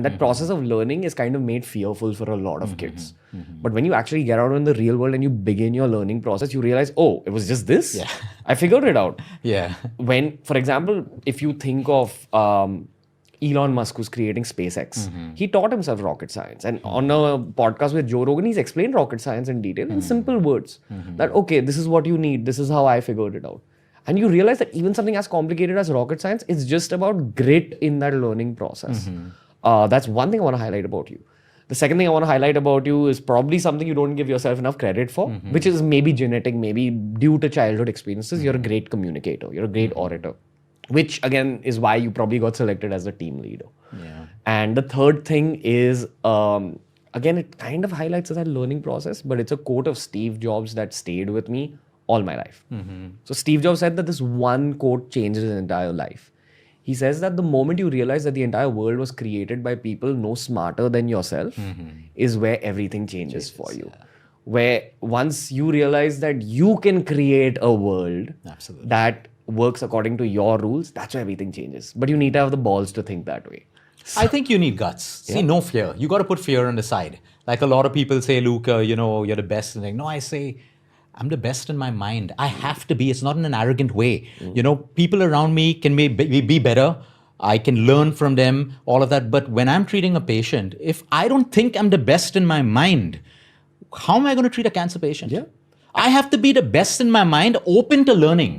That process of learning is kind of made fearful for a lot of kids. But when you actually get out in the real world and you begin your learning process, you realize, oh, it was just this? Yeah. I figured it out. Yeah. When, for example, if you think of Elon Musk, who's creating SpaceX, he taught himself rocket science. And on a podcast with Joe Rogan, he's explained rocket science in detail in simple words. That, okay, this is what you need. This is how I figured it out. And you realize that even something as complicated as rocket science is just about grit in that learning process. That's one thing I want to highlight about you. The second thing I want to highlight about you is probably something you don't give yourself enough credit for, which is maybe genetic, maybe due to childhood experiences. You're a great communicator. You're a great orator, which again is why you probably got selected as the team leader. Yeah. And the third thing is, again, it kind of highlights that learning process, but it's a quote of Steve Jobs that stayed with me all my life. So Steve Jobs said that this one quote changes his entire life. He says that the moment you realize that the entire world was created by people no smarter than yourself is where everything changes for you. Where once you realize that you can create a world Absolutely. that works according to your rules, that's where everything changes. But you need to have the balls to think that way. I think you need guts. See, no fear. You got to put fear on the side. Like a lot of people say, Luke, you're the best. And like, no, I say, I'm the best in my mind. I have to be. It's not in an arrogant way. People around me can be better. I can learn from them, all of that. But when I'm treating a patient, if I don't think I'm the best in my mind, how am I going to treat a cancer patient? Yeah. I have to be the best in my mind, open to learning.